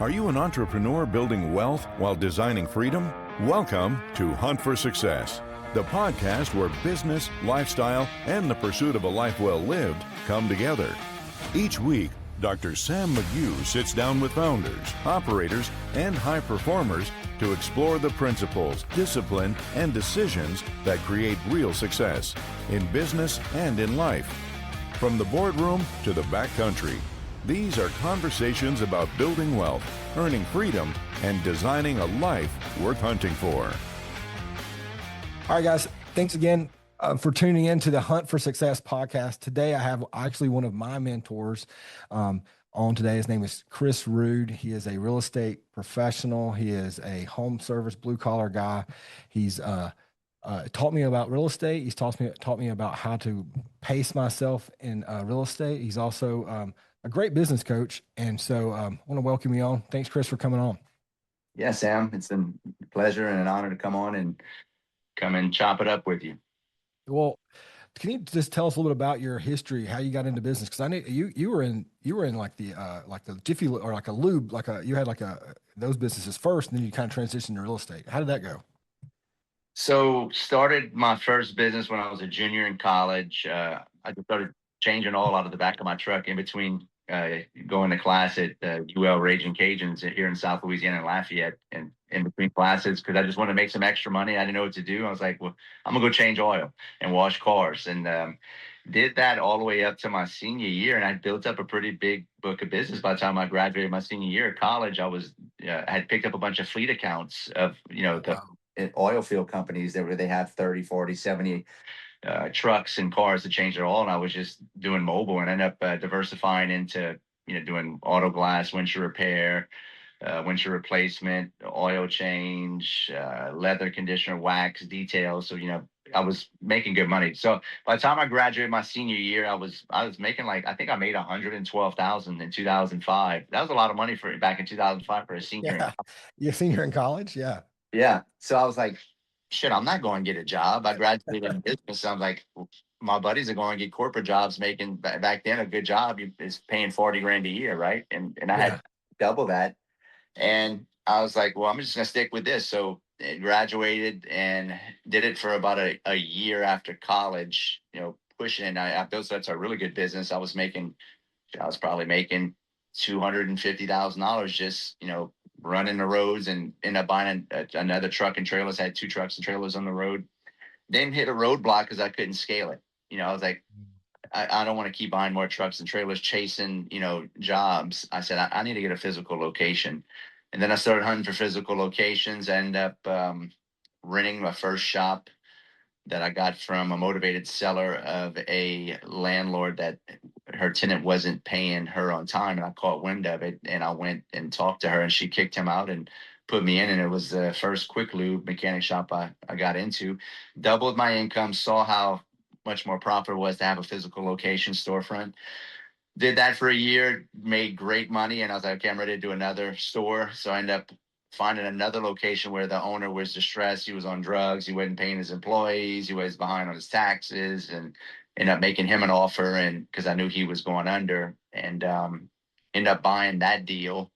Are you an entrepreneur building wealth while designing freedom? Welcome to Hunt for Success, the podcast where business, lifestyle, and the pursuit of a life well lived come together. Each week, Dr. Sam McGough sits down with founders, operators, and high performers to explore the principles, discipline, and decisions that create real success in business and in life. From the boardroom to the backcountry, these are conversations about building wealth, earning freedom, and designing a life worth hunting for. All right, guys. Thanks again for tuning in to the Hunt for Success podcast. Today, I have actually one of my mentors on today. His name is Chris Rood. He is a real estate professional. He is a home service blue collar guy. He's taught me about real estate. He's taught me about how to pace myself in real estate. He's also a great business coach. And so I want to welcome you on. Thanks, Chris, for coming on. Yeah, Sam, it's a pleasure and an honor to come on and come and chop it up with you. Well, can you just tell us a little bit about your history, how you got into business? Because I know you were in like the Jiffy or like a lube, you had those businesses first, and then you kind of transitioned to real estate. How did that go? So started my first business when I was a junior in college. I just started changing oil out of the back of my truck in between going to class at UL Raging Cajuns here in South Louisiana and Lafayette, and in between classes, because I just wanted to make some extra money. I didn't know what to do. I was like, well, I'm gonna go change oil and wash cars, and did that all the way up to my senior year. And I built up a pretty big book of business. By the time I graduated my senior year of college, I had picked up a bunch of fleet accounts of the oil field companies they have 30, 40, 70 trucks and cars to change their oil, and I was just doing mobile, and ended up diversifying into doing auto glass, windshield repair, windshield replacement, oil change, leather conditioner, wax, details. So I was making good money. So by the time I graduated my senior year, I was making I think I made $112,000 in 2005. That was a lot of money for back in 2005 for a senior. Yeah, you're a senior in college, yeah. Yeah. So I was like, shit, I'm not going to get a job. I graduated in business. So I'm like, my buddies are going to get corporate jobs making back then a good job is paying 40 grand a year. Right. And I had double that. And I was like, well, I'm just going to stick with this. So I graduated and did it for about a year after college, pushing. I built, so that's a really good business. I was probably making $250,000 just, running the roads, and ended up buying another truck and trailers. I had 2 trucks and trailers on the road. Then hit a roadblock because I couldn't scale it. I was like, I don't want to keep buying more trucks and trailers, chasing, jobs. I said, I need to get a physical location. And then I started hunting for physical locations. I ended up renting my first shop that I got from a motivated seller of a landlord that her tenant wasn't paying her on time. And I caught wind of it, and I went and talked to her, and she kicked him out and put me in. And it was the first quick lube mechanic shop I got into. Doubled my income, saw how much more profitable it was to have a physical location storefront. Did that for a year, made great money. And I was like, okay, I'm ready to do another store. So I ended up finding another location where the owner was distressed. He was on drugs. He wasn't paying his employees. He was behind on his taxes, and ended up making him an offer. And because I knew he was going under, and ended up buying that deal.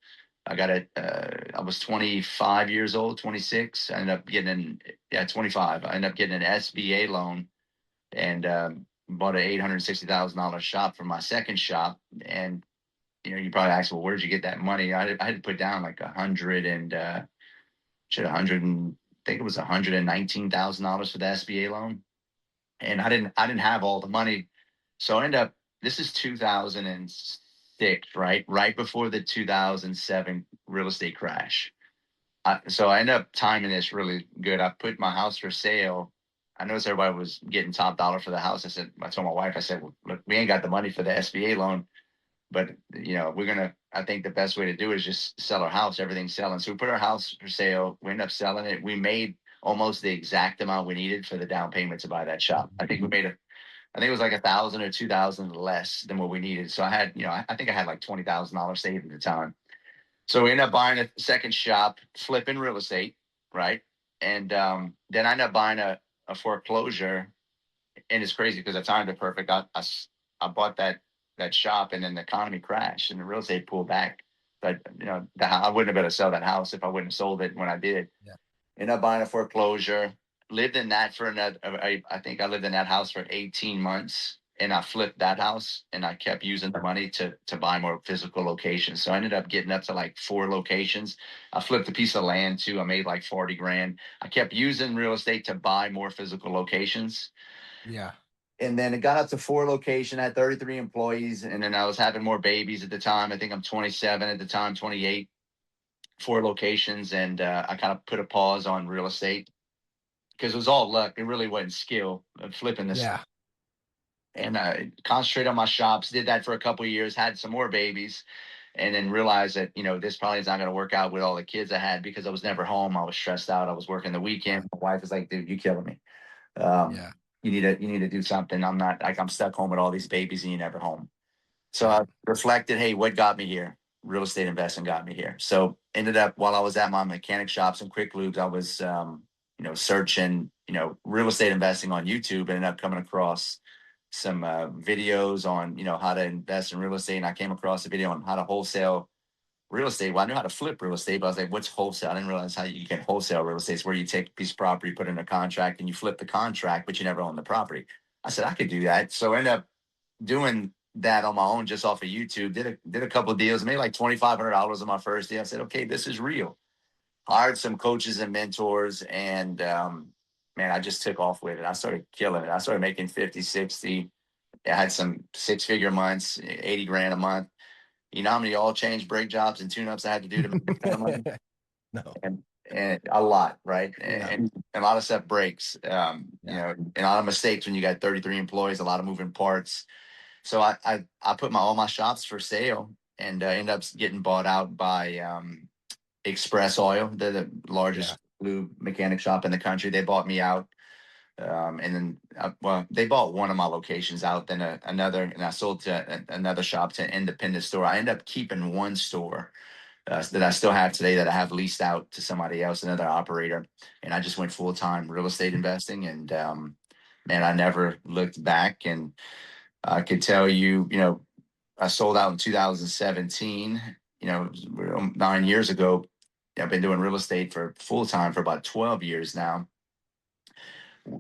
I was 25 years old, 26. I ended up getting 25. I ended up getting an SBA loan, and bought an $860,000 shop for my second shop. And you probably ask, well, where did you get that money? I had to put down like I think it was $119,000 for the SBA loan. And I didn't have all the money. So I ended up, this is 2006, right? Right before the 2007 real estate crash. So I ended up timing this really good. I put my house for sale. I noticed everybody was getting top dollar for the house. I told my wife, I said, well, look, we ain't got the money for the SBA loan, but I think the best way to do it is just sell our house. Everything's selling. So we put our house for sale. We ended up selling it. We made almost the exact amount we needed for the down payment to buy that shop. I think it was like $1,000 or $2,000 less than what we needed. So I had, I think I had like $20,000 saved at the time. So we ended up buying a second shop, flipping real estate, right? And then I ended up buying a foreclosure. And it's crazy because I timed it perfect. I bought that shop, and then the economy crashed and the real estate pulled back But I wouldn't have been able to sell that house if I wouldn't have sold it when I did. Yeah. Ended up buying a foreclosure. Lived in that for another. I think I lived in that house for 18 months, and I flipped that house, and I kept using the money to buy more physical locations. So I ended up getting up to like 4 locations. I flipped a piece of land too. I made like 40 grand. I kept using real estate to buy more physical locations. Yeah. And then it got up to 4 locations. I had 33 employees, and then I was having more babies at the time. I think I'm 27 at the time, 28. 4 locations, and I kind of put a pause on real estate because it was all luck. It really wasn't skill of flipping this. Yeah. And I concentrated on my shops, did that for a couple of years, had some more babies, and then realized that, this probably is not going to work out with all the kids I had because I was never home. I was stressed out. I was working the weekend. My wife was like, dude, you killing me. Yeah. You need to do something. I'm not like, I'm stuck home with all these babies and you're never home. So Yeah. I reflected, hey, what got me here? Real estate investing got me here. So ended up while I was at my mechanic shops and quick lubes, I was searching, real estate investing on YouTube, and ended up coming across some videos on, how to invest in real estate. And I came across a video on how to wholesale real estate. Well, I knew how to flip real estate, but I was like, what's wholesale? I didn't realize how you can wholesale real estate. It's where you take a piece of property, put it in a contract, and you flip the contract, but you never own the property. I said, I could do that. So I ended up doing that on my own just off of YouTube. Did a couple of deals, made like $2,500 on my first day. I said, okay, this is real. Hired some coaches and mentors, and man, I just took off with it. I started killing it. I started making 50, 60. I had some 6-figure months, 80 grand a month. You know how many all change brake jobs and tune-ups I had to do to make that kind of money? No. And a lot, right? Yeah. And a lot of stuff breaks. Yeah. And a lot of mistakes when you got 33 employees, a lot of moving parts. So I put all my shops for sale, and ended up getting bought out by Express Oil. They're the largest lube mechanic shop in the country. They bought me out. And then, they bought one of my locations out, then another, and I sold to another shop, to an independent store. I ended up keeping one store that I still have today, that I have leased out to somebody else, another operator. And I just went full time real estate investing, and man, I never looked back. And I could tell you, I sold out in 2017. 9 years ago. I've been doing real estate for full time for about 12 years now.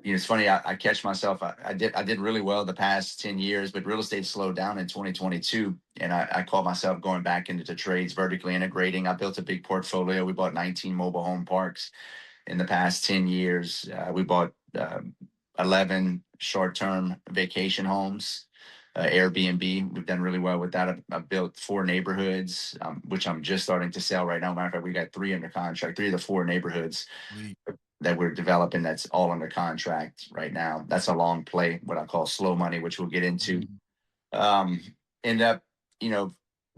It's funny. I catch myself. I did really well the past 10 years, but real estate slowed down in 2022, and I caught myself going back into the trades, vertically integrating. I built a big portfolio. We bought 19 mobile home parks in the past 10 years. We bought 11 short-term vacation homes, Airbnb. We've done really well with that. I've built 4 neighborhoods, which I'm just starting to sell right now. Matter of fact, we got 3 under contract, 3 of the 4 neighborhoods that we're developing, that's all under contract right now. That's a long play, what I call slow money, which we'll get into. End up,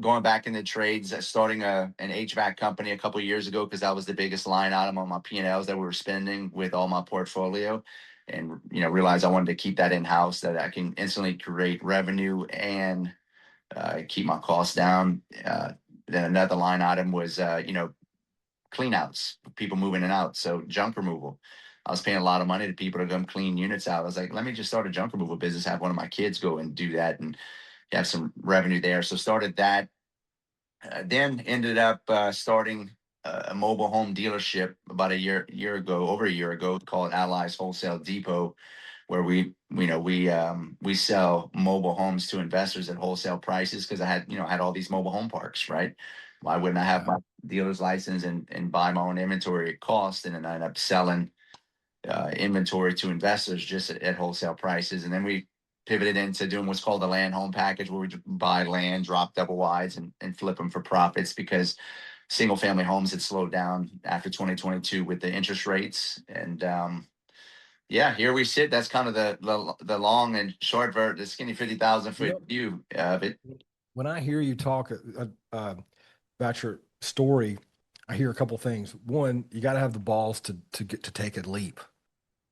going back in the trades, starting an HVAC company a couple of years ago, because that was the biggest line item on my P&Ls that we were spending with all my portfolio. And, realized I wanted to keep that in-house, that I can instantly create revenue and keep my costs down. Then another line item was, clean outs, people moving in and out. So junk removal. I was paying a lot of money to people to come clean units out. I was like, let me just start a junk removal business, have one of my kids go and do that, and have some revenue there. So started that. Then ended up starting a mobile home dealership about over a year ago, called Allies Wholesale Depot, where we sell mobile homes to investors at wholesale prices, because I had all these mobile home parks, right? Why wouldn't I have my dealer's license and buy my own inventory at cost, and then I end up selling inventory to investors just at wholesale prices. And then we pivoted into doing what's called the land home package, where we buy land, drop double wides, and flip them for profits, because single family homes had slowed down after 2022 with the interest rates. And here we sit. That's kind of the long and short the skinny 50,000-foot view of it. When I hear you talk about your story, I hear a couple things. One, you got to have the balls to take a leap.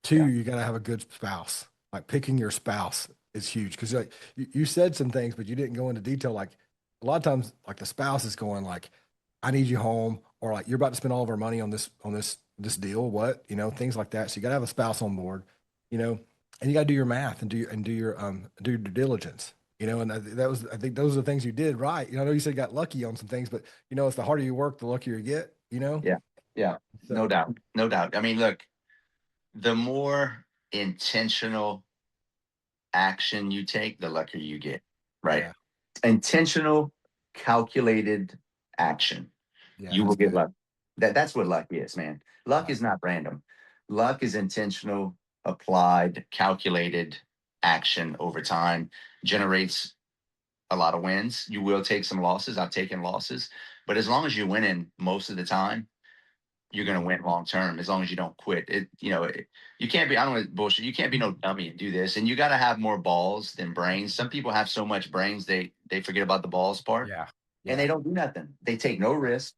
2, you got to have a good spouse. Like, picking your spouse is huge, because like you said some things, but you didn't go into detail. Like, a lot of times, like, the spouse is going like, I need you home, or like, you're about to spend all of our money on this deal. What, things like that. So you got to have a spouse on board, and you got to do your math and do your due diligence. And I think those are the things you did right. I know you said you got lucky on some things, but it's the harder you work, the luckier you get. Yeah. Yeah. No So doubt. No doubt. I mean, look, the more intentional action you take, the luckier you get, right? yeah, Intentional, calculated action. yeah, You will that's get good. luck. That's what luck is, man. Luck Right. is not random. Luck is intentional, applied, calculated action over time, generates a lot of wins. You will take some losses. I've taken losses, but as long as you're winning most of the time, you're going to win long term. As long as you don't quit. You can't be. I don't want bullshit. You can't be no dummy and do this. And you got to have more balls than brains. Some people have so much brains they forget about the balls part, Yeah, and they yeah. don't do nothing. They take no risk.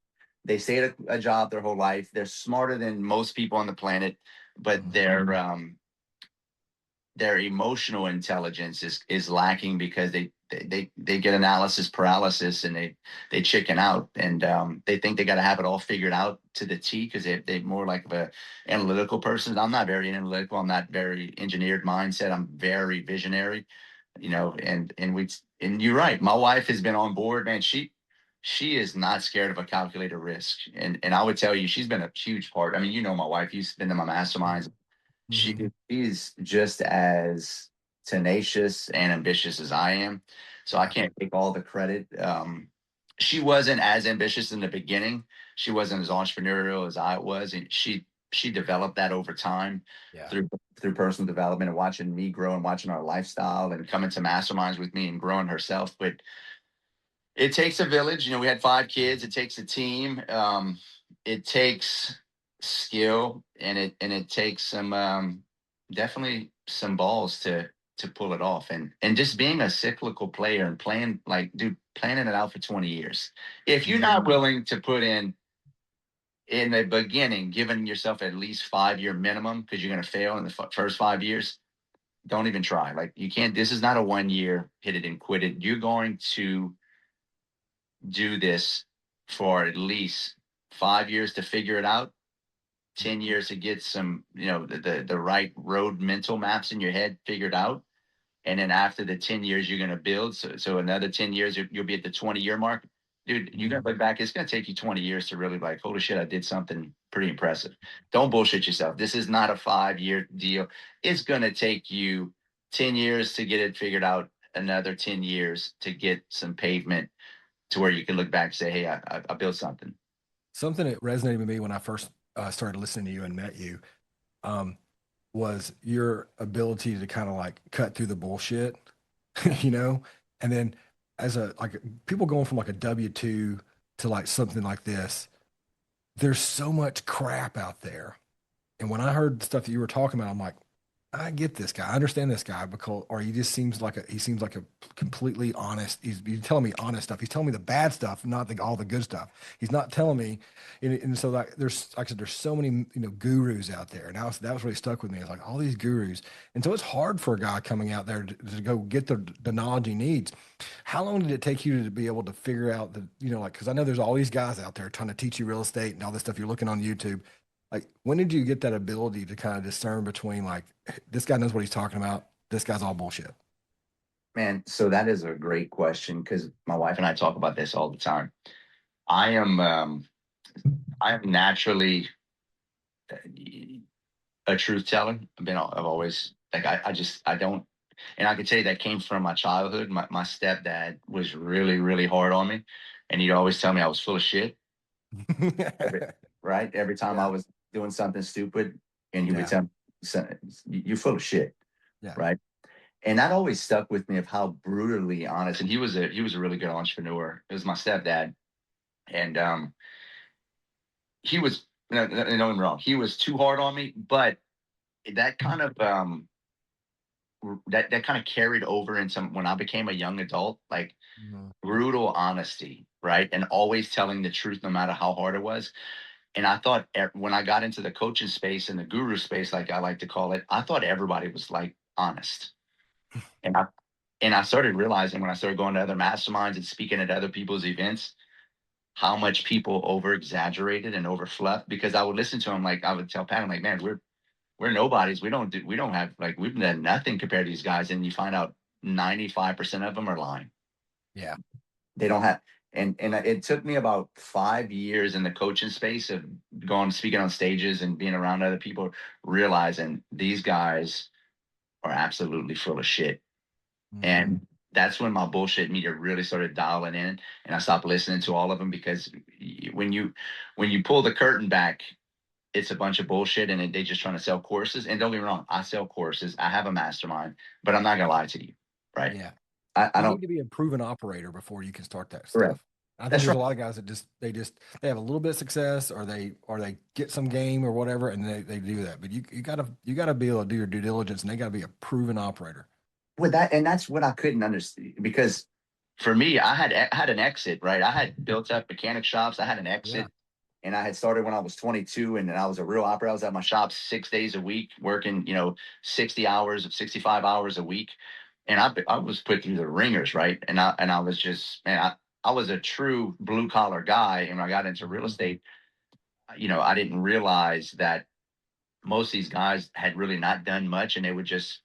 They stay at a job their whole life. They're smarter than most people on the planet, but Mhm. their emotional intelligence is lacking because they get analysis paralysis, and they chicken out, and they think they got to have it all figured out to the T because they more like of a analytical person. I'm not very analytical. I'm not very engineered mindset. I'm very visionary, and you're right. My wife has been on board, man. She is not scared of a calculated risk, and I would tell you she's been a huge part. I mean, my wife. You've been in my masterminds. Mhm. She's just as tenacious and ambitious as I am. So I Yeah, can't take all the credit. She wasn't as ambitious in the beginning. She wasn't as entrepreneurial as I was. And she developed that over time yeah. through personal development and watching me grow and watching our lifestyle and coming to masterminds with me and growing herself. But it takes a village. We had 5 kids. It takes a team. It takes skill, and it takes some definitely some balls to pull it off. And just being a cyclical player and playing like dude, planning it out for 20 years. If you're Mhm. not willing to put in the beginning, giving yourself at least 5-year minimum because you're going to fail in the first 5 years, don't even try. Like you can't. This is not a 1 year hit it and quit it. You're going to do this for at least 5 years to figure it out, 10 years to get some, the right road mental maps in your head figured out. And then after the 10 years, you're going to build. So another 10 years, you'll be at the 20-year mark. Dude, you're going Mhm. to look back. It's going to take you 20 years to really like, holy shit, I did something pretty impressive. Don't bullshit yourself. This is not a 5-year deal. It's going to take you 10 years to get it figured out, another 10 years to get some pavement to where you can look back and say, hey, I built something. Something that resonated with me when I first started listening to you and met you um, was your ability to kind of like cut through the bullshit, Yeah. you know, and then as a like people going from like a W-2 to like something like this, there's so much crap out there. And when I heard the stuff that you were talking about, I'm like, I get this guy. I understand this guy because, or he seems like a completely honest. He's telling me honest stuff. He's telling me the bad stuff, not all the good stuff. He's not telling me. And so like, like I said, there's so many, gurus out there. And that was really stuck with me. It's like all these gurus. And so it's hard for a guy coming out there to go get the knowledge he needs. How long did it take you to be able to figure out that, cause I know there's all these guys out there trying to teach you real estate and all this stuff you're looking on YouTube. Like, when did you get that ability to kind of discern between like this guy knows what he's talking about, this guy's all bullshit? Man, so that is a great question because my wife and I talk about this all the time. I am um, I am naturally a truth teller. I've always like I don't, and I can tell you that came from my childhood. My stepdad was really really hard on me, and he'd always tell me I was full of shit. Every, right, every time I Yeah, was doing something stupid, and he would yeah, tell me, "Son, you're full of shit," yeah. right? And that always stuck with me of how brutally honest. And he was a really good entrepreneur. It was my stepdad, and he was no, no, no, I'm wrong. He was too hard on me, but that kind of that kind of carried over into when I became a young adult, like Mhm. brutal honesty, right, and always telling the truth no matter how hard it was. And I thought when I got into the coaching space and the guru space, like I like to call it, I thought everybody was like honest. And I started realizing when I started going to other masterminds and speaking at other people's events, how much people over exaggerated and over fluff because I would listen to them. Like I would tell Pat, I'm like, man, we're nobodies. We don't have like we've done nothing compared to these guys. And you find out 95% of them are lying. Yeah. They don't have, and it took me about 5 years in the coaching space of going speaking on stages and being around other people, realizing these guys are absolutely full of shit. Mhm. And that's when my bullshit meter really started dialing in, and I stopped listening to all of them, because when you pull the curtain back, it's a bunch of bullshit, and they just trying to sell courses. And don't get me wrong, I sell courses, I have a mastermind, but I'm not gonna lie to you, right? Yeah. I You don't. need to be a proven operator before you can start that Correct. stuff. I think That's there's right. a lot of guys that they have a little bit of success, or they get some game or whatever, and they do that. But you gotta be able to do your due diligence, and they gotta be a proven operator. With that, and that's what I couldn't understand, because for me, I had an exit, right? I had built up mechanic shops, I had an Yeah. exit, and I had started when I was 22, and then I was a real operator. I was at my shop 6 days a week, working 60 hours, 65 hours a week, and I was put through the ringers, right? And I was just, man, I was a true blue collar guy, and when I got into real estate, I didn't realize that most of these guys had really not done much, and they would just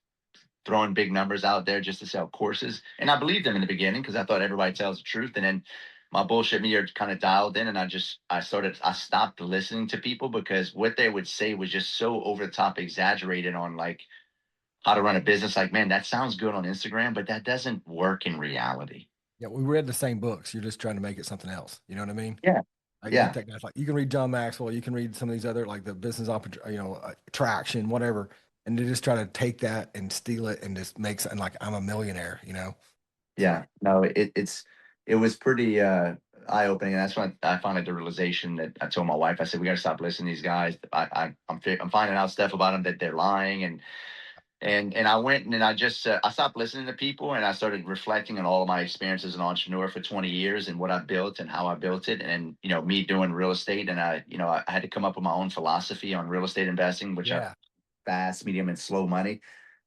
throwing big numbers out there just to sell courses. And I believed them in the beginning because I thought everybody tells the truth. And then my bullshit meter kind of dialed in, and I stopped listening to people, because what they would say was just so over the top exaggerated on like how to run a business. Like, man, that sounds good on Instagram, but that doesn't work in reality. Yeah, we read the same books. You're just trying to make it something else. You know what I mean? Yeah. I get Yeah. that, guys. Like, you can read John Maxwell, you can read some of these other, like the traction, whatever, and they just try to take that and steal it and just make something like I'm a millionaire. Yeah. No, it was pretty eye opening. And that's when I finally had the realization that I told my wife, I said, we got to stop listening to these guys. I'm finding out stuff about them that they're lying. And I went and I just I stopped listening to people, and I started reflecting on all of my experiences as an entrepreneur for 20 years, and what I built and how I built it, and me doing real estate. And I had to come up with my own philosophy on real estate investing, which I Yeah. fast, medium, and slow money,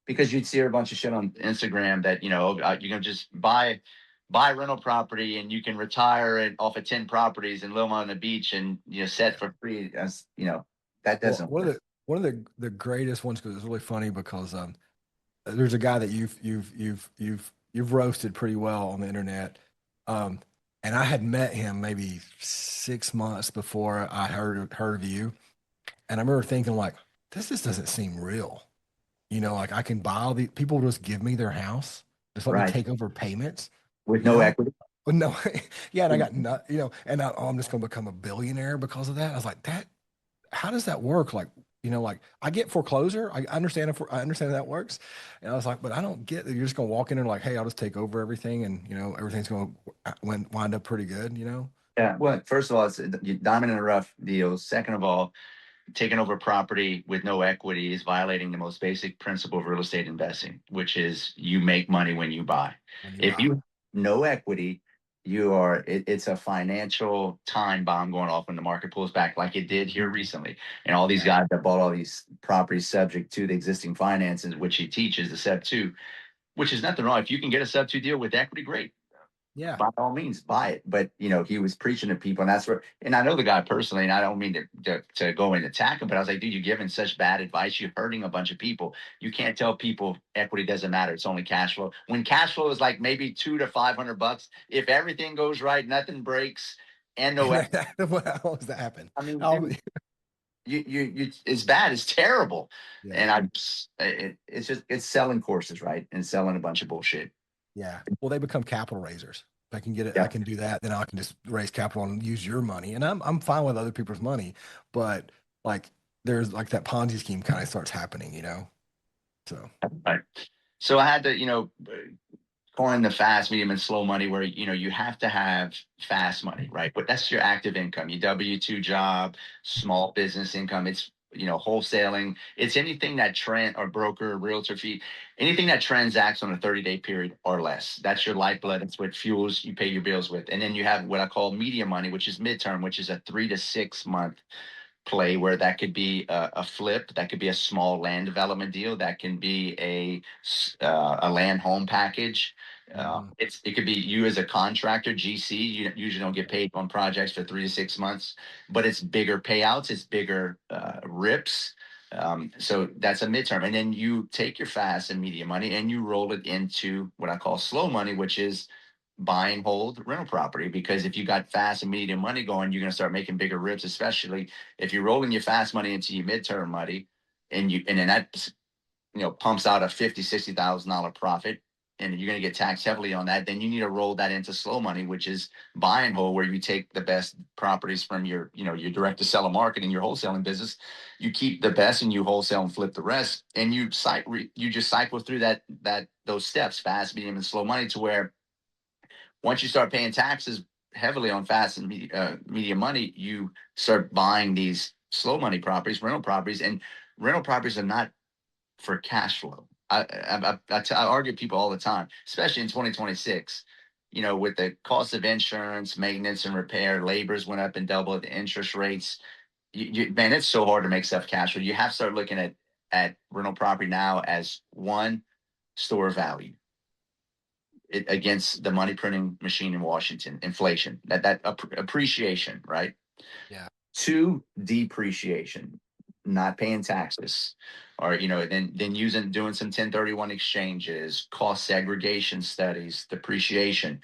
because you'd see a bunch of shit on Instagram that you can just buy rental property, and you can retire it off of 10 properties and live on the beach, and set for free. As that Well, doesn't one of work. the greatest ones, because it's really funny, because there's a guy that you've roasted pretty well on the internet. Um, and I had met him maybe 6 months before I heard of you. And I remember thinking, like, this just doesn't seem real. Like, I can buy all the people just give me their house, just let me Right. take over payments, With you no know? equity. But no, yeah, and I got not, and I'm just gonna become a billionaire because of that. I was like, that, how does that work? Like, like I get foreclosure. I understand I understand how that works. And I was like, but I don't get that you're just gonna walk in and like, hey, I'll just take over everything, and everything's gonna wind up pretty good. Yeah. Well, first of all, it's diamond in the rough deal. Second of all, taking over property with no equity is violating the most basic principle of real estate investing, which is you make money when you buy. When you If buy. you no equity, it's a financial time bomb going off when the market pulls back, like it did here recently. And all these Yeah. guys that bought all these properties subject to the existing finances, which he teaches, the sub two, which is nothing wrong. If you can get a sub two deal with equity, great, Yeah. by all means buy it. But he was preaching to people, and that's where, and I know the guy personally, and I don't mean to go and attack him, but I was like, dude, you're giving such bad advice, you're hurting a bunch of people. You can't tell people equity doesn't matter, it's only cash flow, when cash flow is like maybe $200 to $500. If everything goes right, nothing breaks, and no equity, How does that happen? I mean, How, dude, you it's bad, it's terrible. yeah. And it's just, it's selling courses, right, and selling a bunch of bullshit. Yeah. Well, they become capital raisers. If I can get it, I Yeah. can do that. Then I can just raise capital and use your money. And I'm fine with other people's money, but like there's like that Ponzi scheme kind of starts happening. So Right. So I had to, coin the fast, medium, and slow money, where you have to have fast money, right? But that's your active income, your W-2 job, small business income. It's wholesaling. It's anything that or broker, realtor fee, anything that transacts on a 30-day period or less. That's your lifeblood. It's what fuels you pay your bills with. And then you have what I call medium money, which is midterm, which is a 3 to 6 month play, where that could be a flip, that could be a small land development deal, that can be a land home package. mhm. It could be you as a contractor, GC. You usually don't get paid on projects for 3 to 6 months, but it's bigger payouts, it's bigger rips. So that's a midterm. And then you take your fast and medium money and you roll it into what I call slow money, which is buy and hold rental property. Because if you got fast and medium money going, you're going to start making bigger rips, especially if you're rolling your fast money into your midterm money, and then that pumps out a $50,000-$60,000 profit, and you're going to get taxed heavily on that. Then you need to roll that into slow money, which is buy and hold, where you take the best properties from your direct to seller marketing, your wholesaling business. You keep the best and you wholesale and flip the rest, and you just cycle through those steps, fast, medium, and slow money, to where once you start paying taxes heavily on fast and medium money, you start buying these slow money properties, rental properties, and rental properties are not for cash flow. I argue with people all the time, especially in 2026, with the cost of insurance, maintenance and repair, labor's went up and doubled, the interest rates. Man, it's so hard to make stuff cash flow. You have to start looking at rental property now as one, store value against the money printing machine in Washington, inflation, that appreciation, right? Yeah. Two, depreciation, not paying taxes, or then doing some 1031 exchanges, cost segregation studies, depreciation.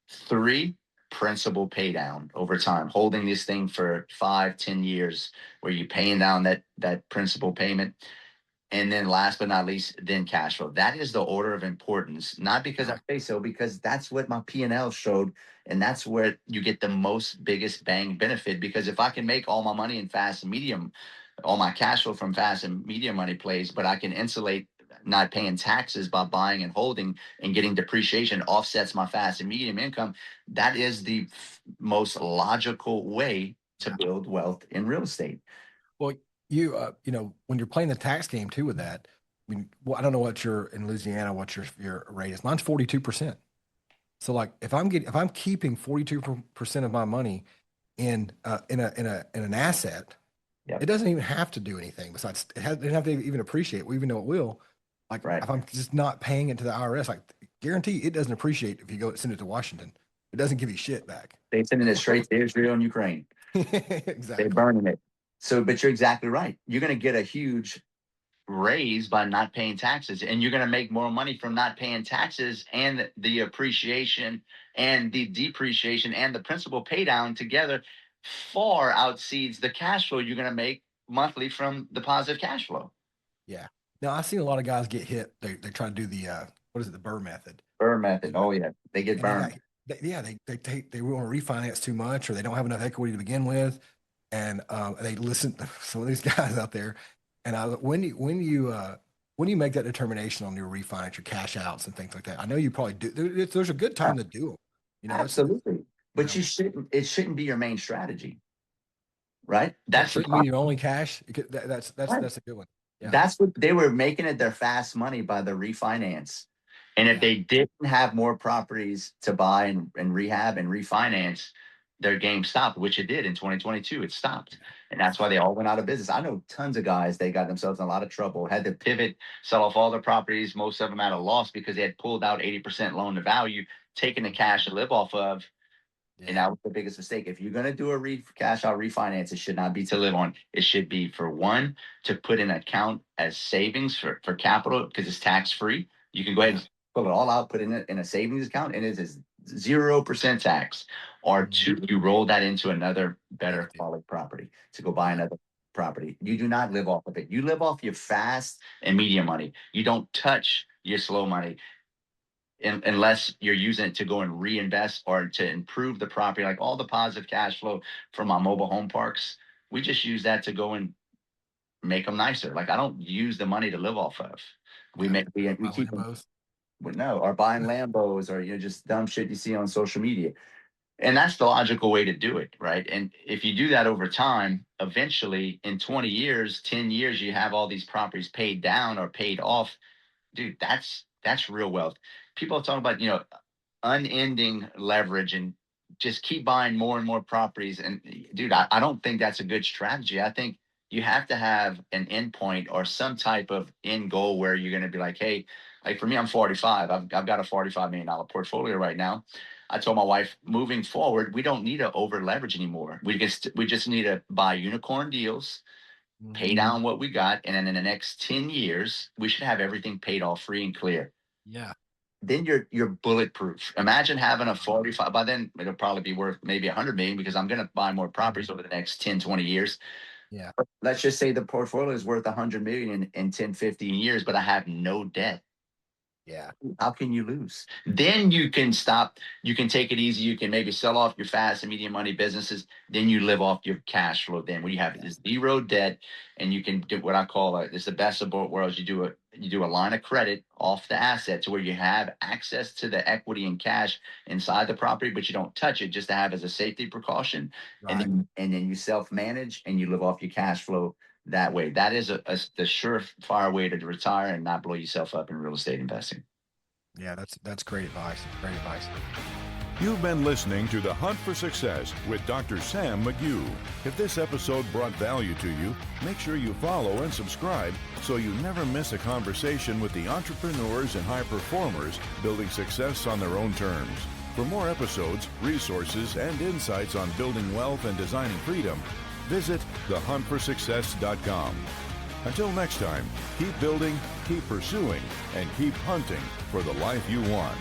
Three, principal pay down over time, holding this thing for 5-10 years, where you're paying down that principal payment. And then last but not least, then cash flow. That is the order of importance, not because I say so, because that's what my P&L showed. And that's where you get the biggest bang benefit. Because if I can make all my money in fast and medium, all my cash flow from fast and medium money plays, but I can insulate not paying taxes by buying and holding and getting depreciation offsets my fast and medium income, that is the most logical way to build wealth in real estate. Well, when you're playing the tax game too with that, I mean, well, I don't know what you're in Louisiana, what your rate is. Mine's 42%. So like if I'm keeping 42% of my money in an asset, Yep. it doesn't even have to do anything besides it doesn't have to even appreciate, even though it will. Like Right. if I'm just not paying it to the IRS, like guarantee it doesn't appreciate if you go send it to Washington. It doesn't give you shit back. They sending it straight to Israel and Ukraine. Exactly. They're burning it. So, but you're exactly right. You're going to get a huge raise by not paying taxes, and you're going to make more money from not paying taxes, and the appreciation and the depreciation and the principal pay down together far outseeds the cash flow you're going to make monthly from the positive cash flow. Yeah. Now I've seen a lot of guys get hit. They try to do the what is it, the Burr method? Burr method. Oh yeah, they get burned. They want to refinance too much, or they don't have enough equity to begin with, and they listen to some of these guys out there. And when you make that determination on your refinance, your cash outs and things like that, I know you probably do. There's a good time to do them. Absolutely, but it shouldn't be your main strategy, right? That shouldn't mean your only cash. That's a good one. Yeah. That's what they were making it, their fast money, by the refinance. And if they didn't have more properties to buy and rehab and refinance, their game stopped, which it did in 2022. It stopped. And that's why they all went out of business. I know tons of guys, they got themselves in a lot of trouble, had to pivot, sell off all their properties, most of them at a loss because they had pulled out 80% loan to value, taking the cash to live off of. Yeah. And that was the biggest mistake. If you're going to do a cash out refinance, it should not be to live on. It should be, for one, to put in an account as savings for capital, because it's tax free. You can go ahead and pull it all out, put it in a savings account, and it is 0% tax. Or two, you roll that into another better quality property to go buy another property. You do not live off of it. You live off your fast and medium money. You don't touch your slow money unless you're using it to go and reinvest or to improve the property. Like all the positive cash flow from our mobile home parks, we just use that to go and make them nicer. Like I don't use the money to live off of. We keep them. No, or buying Lambos, or just dumb shit you see on social media. And that's the logical way to do it, right? And if you do that over time, eventually in 20 years, 10 years, you have all these properties paid down or paid off. Dude, that's real wealth. People are talking about, unending leverage and just keep buying more and more properties. And dude, I don't think that's a good strategy. I think you have to have an end point or some type of end goal where you're going to be like, hey, like for me, I'm 45. I've got a $45 million portfolio right now. I told my wife, moving forward, we don't need to over leverage anymore. We just need to buy unicorn deals pay down what we got, and then in the next 10 years, we should have everything paid off free and clear. Yeah. Then you're bulletproof. Imagine having a 45, by then it'll probably be worth maybe 100 million because I'm going to buy more properties over the next 10, 20 years. Yeah. Let's just say the portfolio is worth 100 million in 10, 15 years, but I have no debt. Yeah. How can you lose? Then you can stop. You can take it easy. You can maybe sell off your fast and medium money businesses. Then you live off your cash flow. Then where you have zero debt, and you can do what I call it's the best of both worlds. You do a line of credit off the asset to where you have access to the equity and cash inside the property, but you don't touch it, just to have as a safety precaution. Right. And then you self manage and you live off your cash flow that way. That is the surefire way to retire and not blow yourself up in real estate investing. Yeah, that's great advice. Great advice. You've been listening to The Hunt for Success with Dr. Sam McGough. If this episode brought value to you, make sure you follow and subscribe so you never miss a conversation with the entrepreneurs and high performers building success on their own terms. For more episodes, resources, and insights on building wealth and designing freedom, visit thehuntforsuccess.com. Until next time, keep building, keep pursuing, and keep hunting for the life you want.